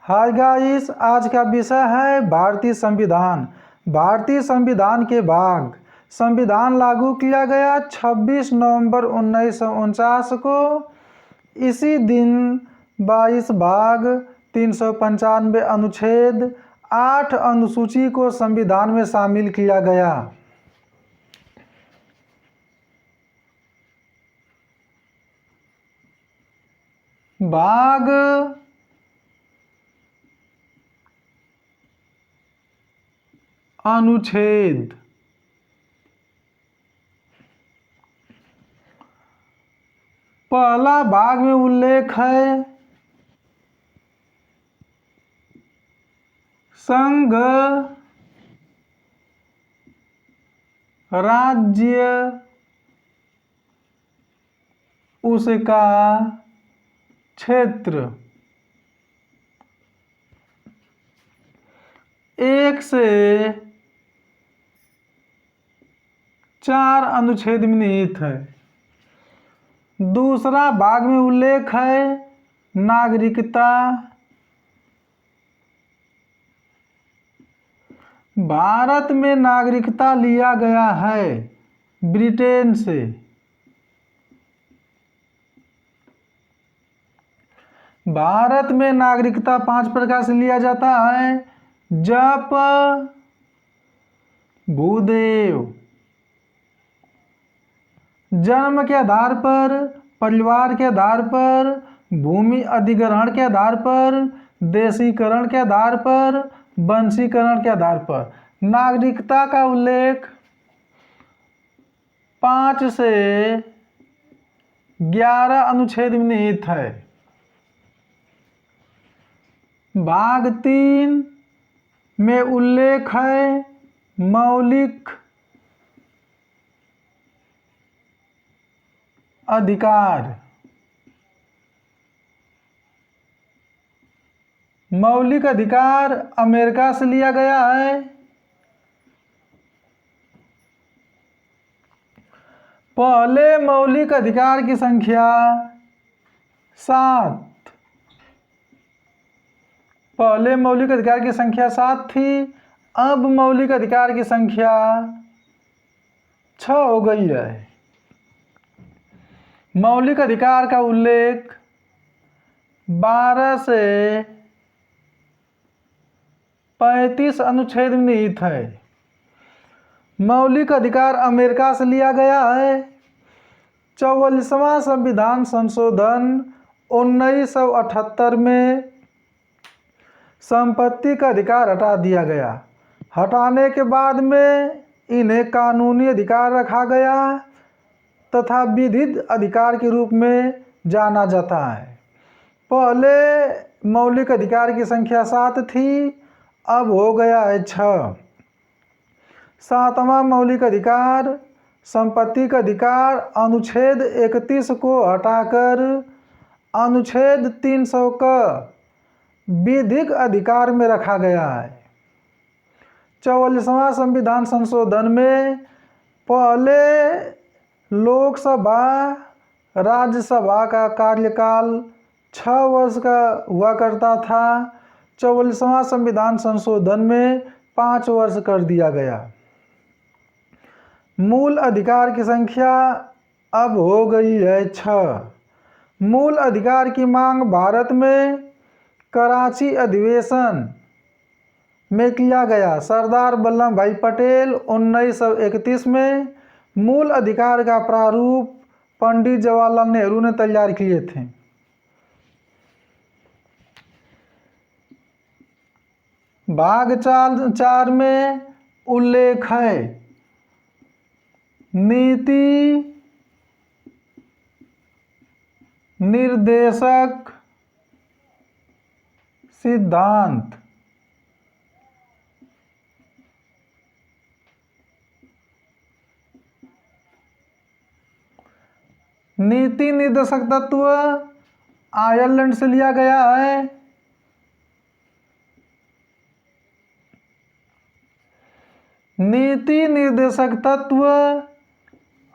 Hi guys, आज का विषय है भारतीय संविधान। भारतीय संविधान के भाग। संविधान लागू किया गया 26 नवंबर 1949 को। इसी दिन 22 भाग, 395 अनुच्छेद, 8 अनुसूची को संविधान में शामिल किया गया। भाग अनुच्छेद। पहला भाग में उल्लेख है संघ, राज्य, उसका क्षेत्र। 1 से 4 अनुच्छेद में निहित है। दूसरा भाग में उल्लेख है नागरिकता। भारत में नागरिकता लिया गया है ब्रिटेन से। भारत में नागरिकता 5 प्रकार से लिया जाता है: जप, भूदेव, जन्म के आधार पर, परिवार के आधार पर, भूमि अधिग्रहण के आधार पर, देशीकरण के आधार पर, वंशीकरण के आधार पर। नागरिकता का उल्लेख 5 से 11 अनुच्छेद में निहित है। भाग 3 में उल्लेख है मौलिक अधिकार। मौलिक अधिकार अमेरिका से लिया गया है। पहले मौलिक अधिकार की संख्या 7। पहले मौलिक अधिकार की संख्या 7 थी, अब मौलिक अधिकार की संख्या 6 हो गई है। मौलिक अधिकार का उल्लेख 12 से 35 अनुच्छेद में निहित है। मौलिक अधिकार अमेरिका से लिया गया है। 44वां संविधान संशोधन 1978 में संपत्ति का अधिकार हटा दिया गया। हटाने के बाद में इन्हें कानूनी अधिकार रखा गया तथा विधिक अधिकार के रूप में जाना जाता है। पहले मौलिक अधिकार की संख्या 7 थी, अब हो गया है 6। 7वां मौलिक अधिकार, संपत्ति का अधिकार, अनुच्छेद 31 को हटाकर अनुच्छेद 300 का विधिक अधिकार में रखा गया है। 44वां संविधान संशोधन में पहले लोकसभा, राज्यसभा का कार्यकाल 6 वर्ष का हुआ करता था। 44वां संविधान संशोधन में 5 वर्ष कर दिया गया। मूल अधिकार की संख्या अब हो गई है 6। मूल अधिकार की मांग भारत में कराची अधिवेशन में किया गया। सरदार वल्लभ भाई पटेल 1931 में मूल अधिकार का प्रारूप पंडित जवाहरलाल नेहरू ने तैयार किए थे। भाग 4 में उल्लेख है नीति निर्देशक सिद्धांत। नीति निर्देशक तत्व आयरलैंड से लिया गया है। नीति निर्देशक तत्व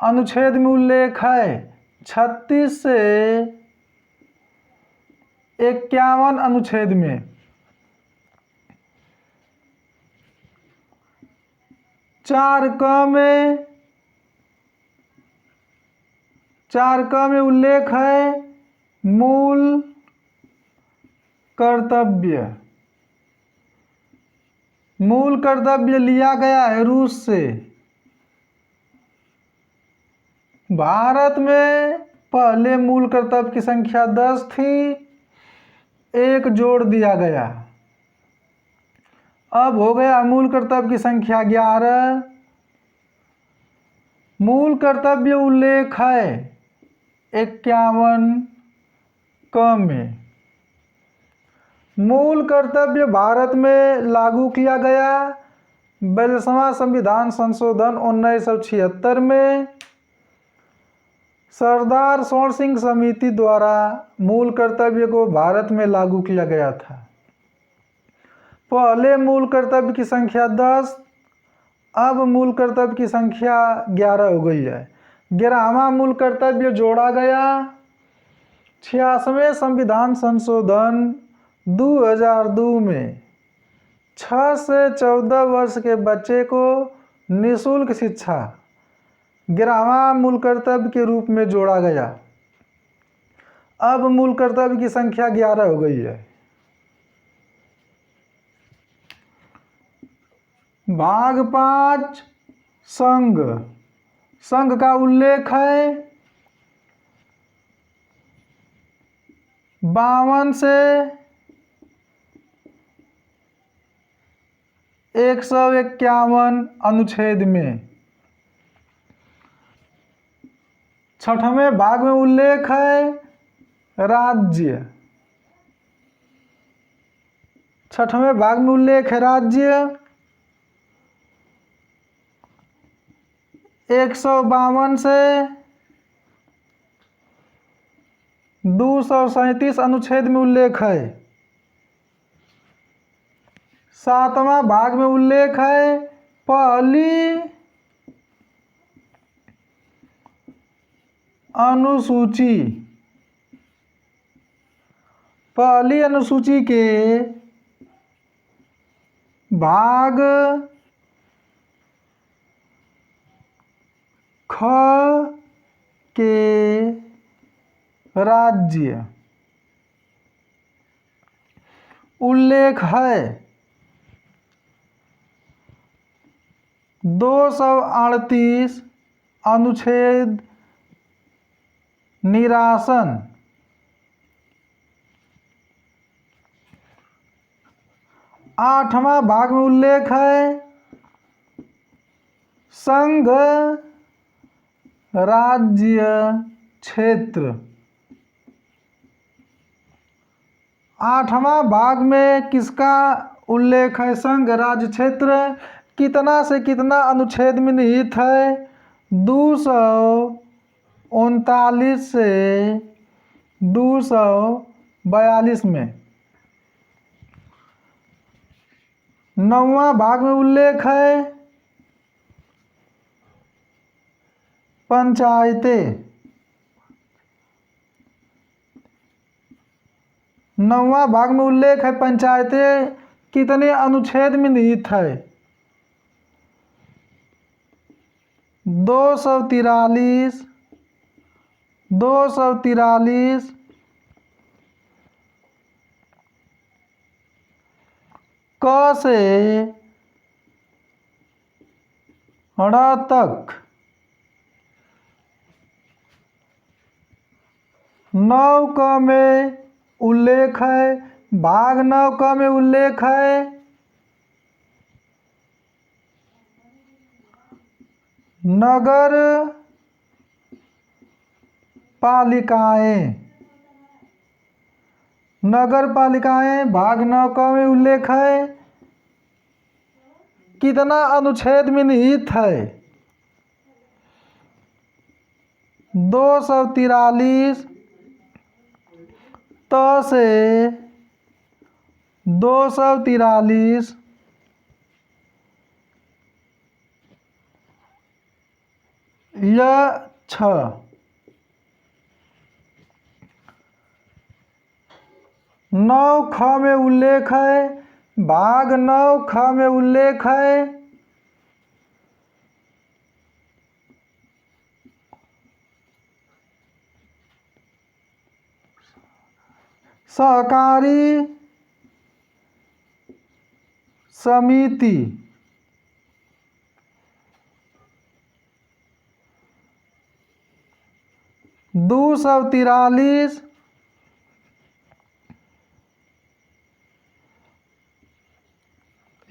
अनुच्छेद में उल्लेख है 36 से 51 अनुच्छेद में। 4 क में उल्लेख है मूल कर्तव्य। मूल कर्तव्य लिया गया है रूस से। भारत में पहले मूल कर्तव्य की संख्या 10 थी, 1 जोड़ दिया गया, अब हो गया मूल कर्तव्य की संख्या 11। मूल कर्तव्य उल्लेख है 51 क में। मूल कर्तव्य भारत में लागू किया गया 42वां संविधान संशोधन 1976 में। सरदार स्वर्ण सिंह समिति द्वारा मूल कर्तव्य को भारत में लागू किया गया था। पहले मूल कर्तव्य की संख्या 10, अब मूल कर्तव्य की संख्या 11 हो गई है। 11वां मूल कर्तव्य जोड़ा गया 86वें संविधान संशोधन 2002 में। 6 से 14 वर्ष के बच्चे को निःशुल्क शिक्षा 11वां मूल कर्तव्य के रूप में जोड़ा गया। अब मूल कर्तव्य की संख्या 11 हो गई है। भाग 5 संघ। संघ का उल्लेख है 52 से 151 अनुच्छेद में। 6वें भाग में उल्लेख है राज्य। 6वें भाग में उल्लेख है राज्य। 152 से 237 अनुच्छेद में उल्लेख है। 7वां भाग में उल्लेख है पहली अनुसूची। पहली अनुसूची के भाग ख के राज्य उल्लेख है 238 अनुच्छेद निरासन। 8वां भाग में उल्लेख है संघ राज्य क्षेत्र। 8वां भाग में किसका उल्लेख है? संघ राज्य क्षेत्र। कितना से कितना अनुच्छेद में निहित है? 239 से 242 में। 9वां भाग में उल्लेख है पंचायतें। 9वां भाग में उल्लेख है पंचायतें कितने अनुच्छेद में निहित है? 243 243 क से ड़ तक। 9 क में उल्लेख है, भाग 9 क में उल्लेख है नगर पालिकाएं। नगर पालिकाएं भाग 9 क में उल्लेख है कितना अनुच्छेद में निहित है? 243 त से 243 य 6। 9 ख में उल्लेख है, भाग 9 ख में उल्लेख है सहकारी समिति। 243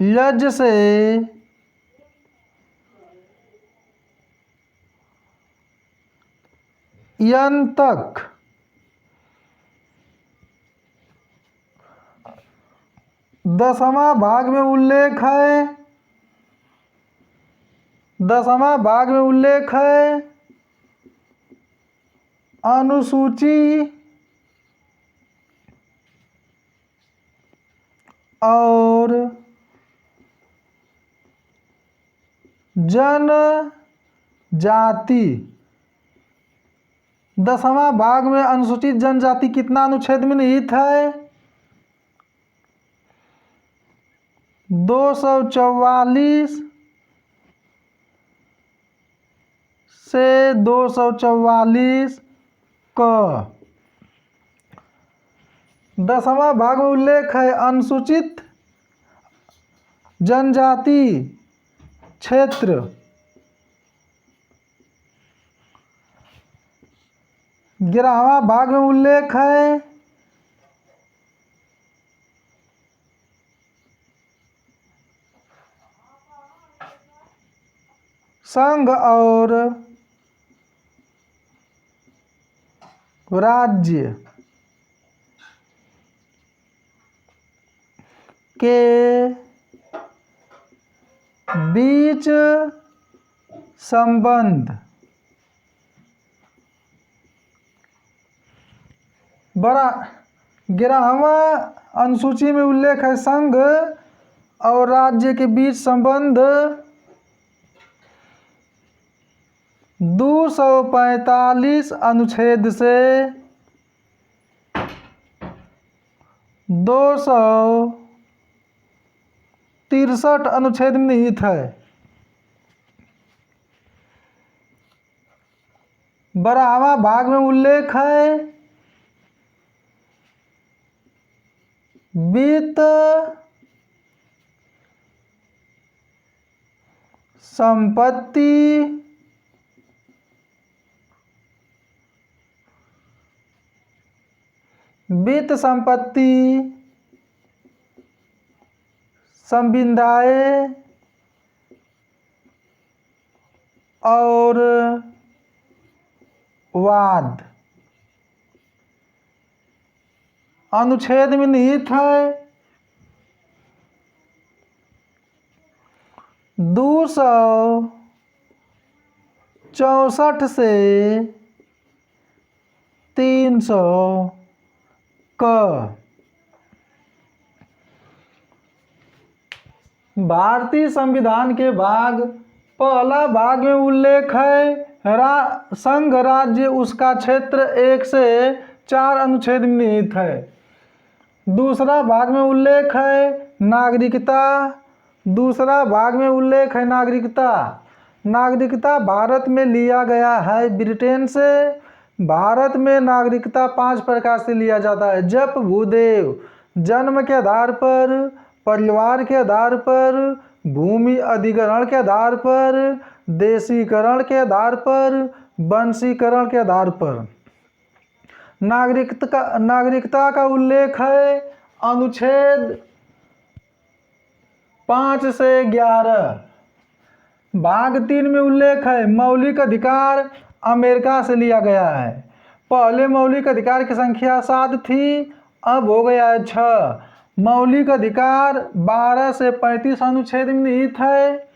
यज्ञ से यन तक। 10वां भाग में उल्लेख है, 10वां भाग में उल्लेख है अनुसूची और जनजाति। 10वां भाग में अनुसूचित जनजाति कितना अनुच्छेद में निहित है? 244 से 244 क। 10वां भाग में उल्लेख है अनुसूचित जनजाति क्षेत्र। 11वां भाग में उल्लेख है संघ और राज्य के बीच संबंध। 11वां अनुसूची में उल्लेख है संघ और राज्य के बीच संबंध। 245 अनुच्छेद से 263 अनुच्छेद में निहित है। 12वां भाग में उल्लेख है वित्त संपत्ति संविदाएं और वाद अनुच्छेद में निहित है। 264 से 300 क। भारतीय संविधान के भाग पहला भाग में उल्लेख है संघ राज्य उसका क्षेत्र 1 से 4 अनुच्छेद में निहित है। दूसरा भाग में उल्लेख है नागरिकता। दूसरा भाग में उल्लेख है नागरिकता। नागरिकता भारत में लिया गया है ब्रिटेन से। भारत में नागरिकता 5 प्रकार से लिया जाता है। जप भूदेव, जन्म के आधार पर, परिवार के आधार पर, भूमि अधिग्रहण के आधार पर, देशीकरण के आधार पर, वंशीकरण के आधार पर। नागरिकता का उल्लेख है अनुच्छेद 5 से 11। भाग 3 में उल्लेख है मौलिक अधिकार अमेरिका से लिया गया है। पहले मौलिक अधिकार की संख्या 7 थी, अब हो गया है 6। मौलिक अधिकार 12 से 35 अनुच्छेद में निहित है।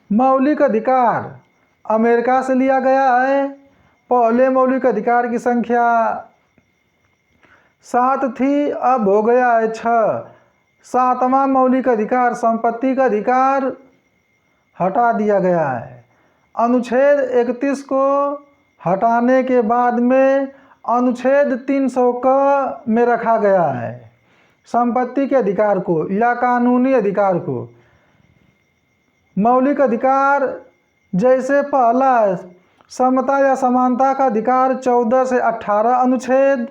मौलिक अधिकार अमेरिका से लिया गया है। पहले मौलिक अधिकार की संख्या 7 थी, अब हो गया है 6। 7वां मौलिक अधिकार संपत्ति का अधिकार हटा दिया गया है। अनुच्छेद 31 को हटाने के बाद में अनुच्छेद 300 क में रखा गया है संपत्ति के अधिकार को या कानूनी अधिकार को। मौलिक अधिकार जैसे पहला समता या समानता का अधिकार 14 से 18 अनुच्छेद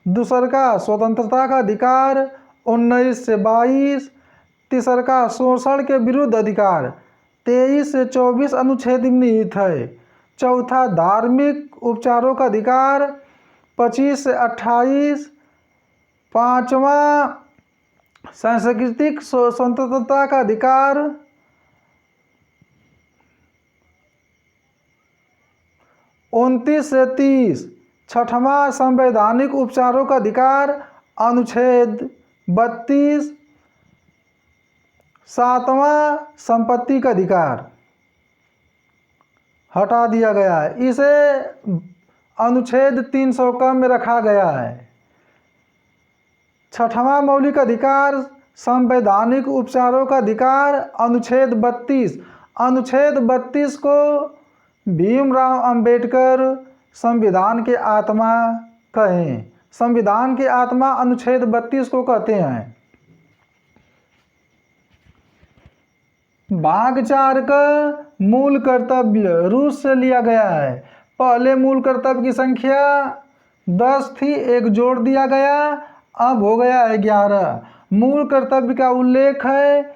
दूसर का स्वतंत्रता का अधिकार 19 से 22, तीसर का शोषण के विरुद्ध अधिकार 23 से 24 अनुच्छेद में निहित है। चौथा धार्मिक उपचारों का अधिकार 25 से 28। पांचवा सांस्कृतिक स्वतंत्रता का अधिकार 29 से 30। छठवां संवैधानिक उपचारों का अधिकार अनुच्छेद 32। सातवां संपत्ति का अधिकार हटा दिया गया है, इसे अनुच्छेद 300 क में रखा गया है। छठवां मौलिक अधिकार संवैधानिक उपचारों का अधिकार अनुच्छेद 32। अनुच्छेद 32 को भीमराव अंबेडकर संविधान के आत्मा कहें। संविधान की आत्मा अनुच्छेद 32 को कहते हैं। भाग 4 का मूल कर्तव्य रूस से लिया गया है। पहले मूल कर्तव्य की संख्या 10 थी, एक जोड़ दिया गया, अब हो गया 11। मूल कर्तव्य का उल्लेख है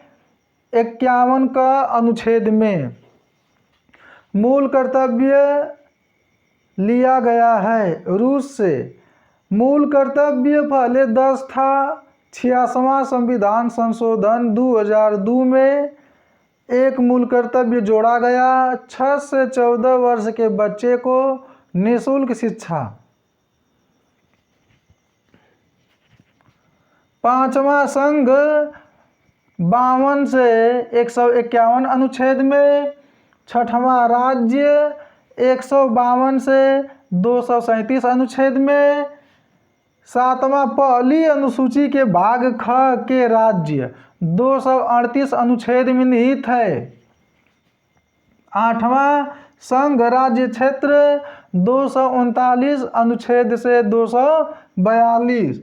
51 का अनुच्छेद में। मूल कर्तव्य लिया गया है रूस से। मूल कर्तव्य पहले 10 था। 86वां संविधान संशोधन 2002 में एक मूल कर्तव्य जोड़ा गया, 6 से 14 वर्ष के बच्चे को निःशुल्क शिक्षा। 5वां संघ 52 से 151 अनुच्छेद में। 6वां राज्य 152 से 237 अनुच्छेद में। 7वां पहली अनुसूची के भाग ख के राज्य 238 अनुच्छेद में निहित है। 8वां संघ राज्य क्षेत्र 239 अनुच्छेद से 242।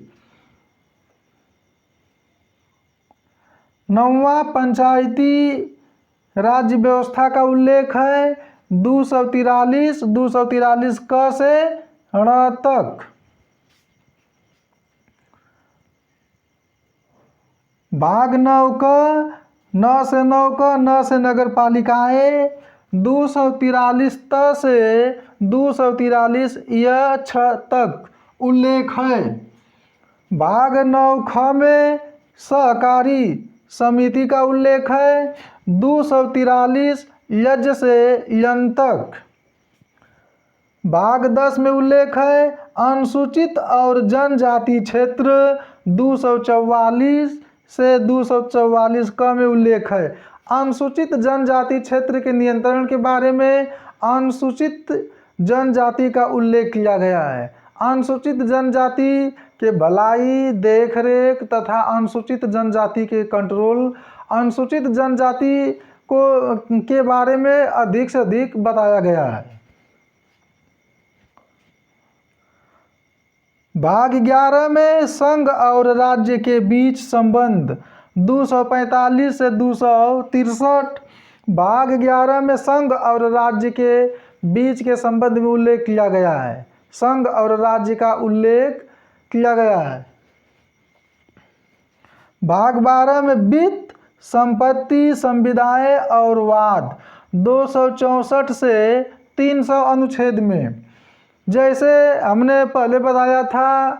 9वां पंचायती राज्य व्यवस्था का उल्लेख है 243 क से ण तक। भाग 9 का 9 से 9 का न से नगर पालिकाएं 243 त से 243 य छ तक उल्लेख है। भाग 9 ख में सहकारी समिति का उल्लेख है 243 यज से यन तक। भाग 10 में उल्लेख है अनुसूचित और जनजाति क्षेत्र 244 से 244 क में उल्लेख है। अनुसूचित जनजाति क्षेत्र के नियंत्रण के बारे में अनुसूचित जनजाति का उल्लेख किया गया है। अनुसूचित जनजाति के भलाई, देखरेख तथा अनुसूचित जनजाति के कंट्रोल, अनुसूचित जनजाति को के बारे में अधिक से अधिक बताया गया है। भाग 11 में संघ और राज्य के बीच संबंध 245 से 263। भाग 11 में संघ और राज्य के बीच के संबंध में उल्लेख किया गया है। संघ और राज्य का उल्लेख किया गया है। भाग 12 में वित्त, संपत्ति, संविदाएं और वाद 264 से 300 अनुच्छेद में। जैसे हमने पहले बताया था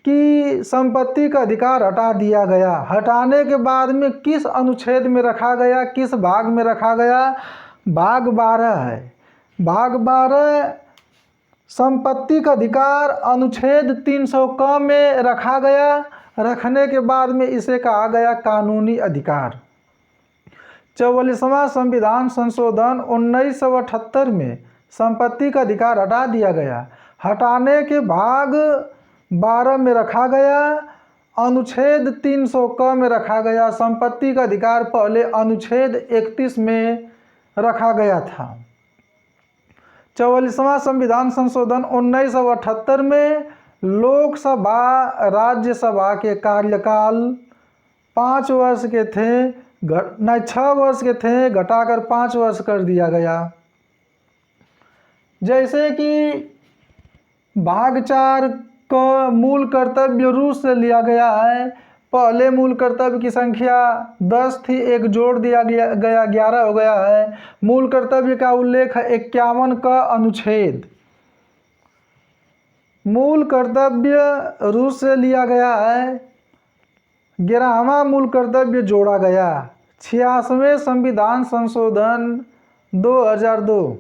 कि संपत्ति का अधिकार हटा दिया गया। हटाने के बाद में किस अनुच्छेद में रखा गया, किस भाग में रखा गया? भाग 12 है। भाग 12 संपत्ति का अधिकार अनुच्छेद 300 क में रखा गया। रखने के बाद में इसे कहा गया कानूनी अधिकार। 44वां संविधान संशोधन 1978 में संपत्ति का अधिकार हटा दिया गया। हटाने के भाग 12 में रखा गया, अनुच्छेद 300 क में रखा गया। संपत्ति का अधिकार पहले अनुच्छेद 31 में रखा गया था। 44वां संविधान संशोधन 1978 में लोकसभा राज्यसभा के कार्यकाल 5 वर्ष के थे, 6 वर्ष के थे, घटाकर 5 वर्ष कर दिया गया। जैसे कि भाग 4 का मूल कर्तव्य रूस से लिया गया है। पहले मूल कर्तव्य की संख्या 10 थी, एक जोड़ दिया गया 11 हो गया है। मूल कर्तव्य का उल्लेख है 51 का अनुच्छेद। मूल कर्तव्य रूस से लिया गया है। 11वां मूल कर्तव्य जोड़ा गया। 86वें संविधान संशोधन 2002।